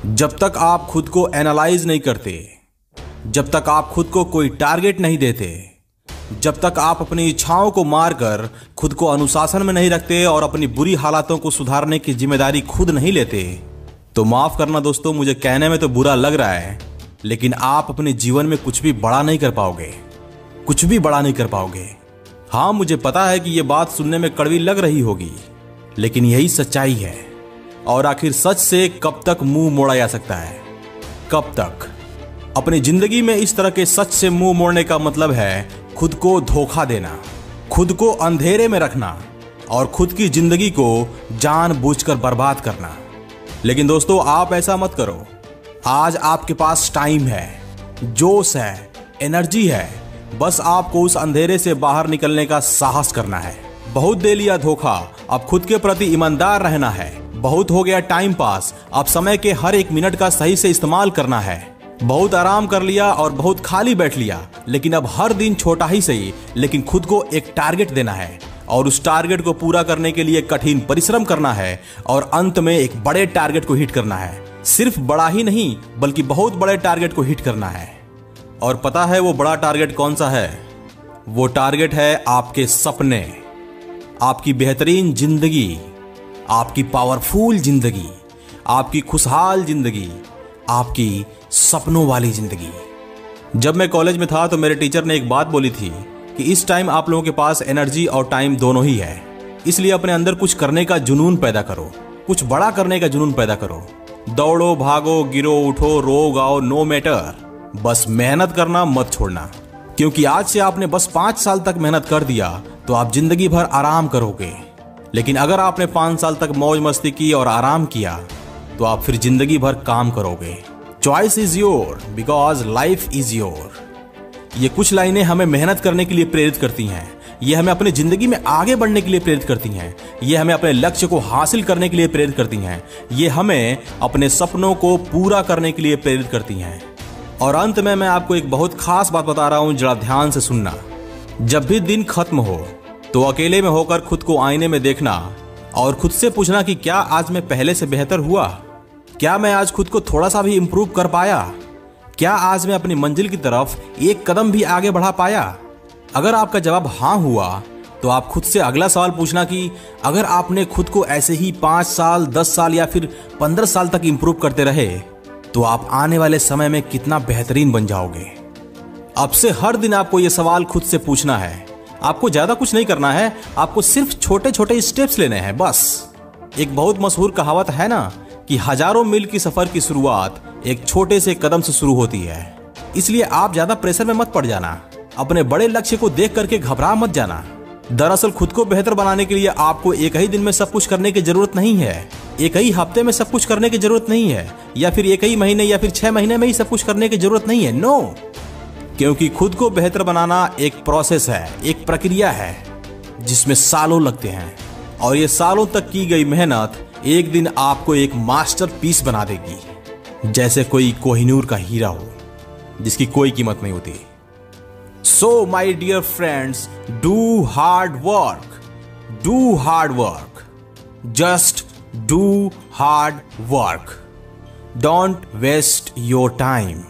जब तक आप खुद को एनालाइज नहीं करते, जब तक आप खुद को कोई टारगेट नहीं देते, जब तक आप अपनी इच्छाओं को मारकर खुद को अनुशासन में नहीं रखते और अपनी बुरी हालातों को सुधारने की जिम्मेदारी खुद नहीं लेते, तो माफ करना दोस्तों, मुझे कहने में तो बुरा लग रहा है, लेकिन आप अपने जीवन में कुछ भी बड़ा नहीं कर पाओगे, कुछ भी बड़ा नहीं कर पाओगे। हाँ, मुझे पता है कि यह बात सुनने में कड़वी लग रही होगी, लेकिन यही सच्चाई है। और आखिर सच से कब तक मुंह मोड़ा जा सकता है? कब तक? अपनी जिंदगी में इस तरह के सच से मुंह मोड़ने का मतलब है खुद को धोखा देना, खुद को अंधेरे में रखना और खुद की जिंदगी को जानबूझकर बर्बाद करना। लेकिन दोस्तों, आप ऐसा मत करो। आज आपके पास टाइम है, जोश है, एनर्जी है, बस आपको उस अंधेरे से बाहर निकलने का साहस करना है। बहुत दे लिया धोखा, अब खुद के प्रति ईमानदार रहना है। बहुत हो गया टाइम पास, अब समय के हर एक मिनट का सही से इस्तेमाल करना है। बहुत आराम कर लिया और बहुत खाली बैठ लिया, लेकिन अब हर दिन छोटा ही सही, लेकिन खुद को एक टारगेट देना है और उस टारगेट को पूरा करने के लिए कठिन परिश्रम करना है और अंत में एक बड़े टारगेट को हिट करना है। सिर्फ बड़ा ही नहीं, बल्कि बहुत बड़े टारगेट को हिट करना है। और पता है वो बड़ा टारगेट कौन सा है? वो टारगेट है आपके सपने, आपकी बेहतरीन जिंदगी, आपकी पावरफुल जिंदगी, आपकी खुशहाल जिंदगी, आपकी सपनों वाली जिंदगी। जब मैं कॉलेज में था तो मेरे टीचर ने एक बात बोली थी कि इस टाइम आप लोगों के पास एनर्जी और टाइम दोनों ही है, इसलिए अपने अंदर कुछ करने का जुनून पैदा करो, कुछ बड़ा करने का जुनून पैदा करो। दौड़ो, भागो, गिरो, उठो, रो, गाओ, नो मैटर, बस मेहनत करना मत छोड़ना। क्योंकि आज से आपने बस 5 साल तक मेहनत कर दिया तो आप जिंदगी भर आराम करोगे, लेकिन अगर आपने 5 साल तक मौज मस्ती की और आराम किया तो आप फिर जिंदगी भर काम करोगे। Choice is your because life is your. ये कुछ लाइनें हमें मेहनत करने के लिए प्रेरित करती हैं, ये हमें अपनी जिंदगी में आगे बढ़ने के लिए प्रेरित करती हैं, ये हमें अपने लक्ष्य को हासिल करने के लिए प्रेरित करती हैं, ये हमें अपने सपनों को पूरा करने के लिए प्रेरित करती हैं। और अंत में मैं आपको एक बहुत खास बात बता रहा हूं, जरा ध्यान से सुनना। जब भी दिन खत्म हो तो अकेले में होकर खुद को आईने में देखना और खुद से पूछना कि क्या आज मैं पहले से बेहतर हुआ? क्या मैं आज खुद को थोड़ा सा भी इंप्रूव कर पाया? क्या आज मैं अपनी मंजिल की तरफ एक कदम भी आगे बढ़ा पाया? अगर आपका जवाब हाँ हुआ तो आप खुद से अगला सवाल पूछना कि अगर आपने खुद को ऐसे ही 5 साल, 10 साल या फिर 15 साल तक इंप्रूव करते रहे तो आप आने वाले समय में कितना बेहतरीन बन जाओगे। अब से हर दिन आपको यह सवाल खुद से पूछना है। आपको ज्यादा कुछ नहीं करना है, आपको सिर्फ छोटे छोटे स्टेप्स लेने हैं बस। एक बहुत मशहूर कहावत है ना कि हजारों मील की सफर की शुरुआत एक छोटे से कदम से शुरू होती है। इसलिए आप ज्यादा प्रेशर में मत पड़ जाना, अपने बड़े लक्ष्य को देख करके घबरा मत जाना। दरअसल खुद को बेहतर बनाने के लिए आपको एक ही दिन में सब कुछ करने की जरूरत नहीं है, एक ही हफ्ते में सब कुछ करने की जरूरत नहीं है, या फिर एक ही महीने या फिर 6 महीने में ही सब कुछ करने की जरूरत नहीं है। नो, क्योंकि खुद को बेहतर बनाना एक प्रोसेस है, एक प्रक्रिया है जिसमें सालों लगते हैं और ये सालों तक की गई मेहनत एक दिन आपको एक मास्टरपीस बना देगी, जैसे कोई कोहिनूर का हीरा हो जिसकी कोई कीमत नहीं होती। So my dear friends, do hard work. Do hard work. Just do hard work. Don't waste your time.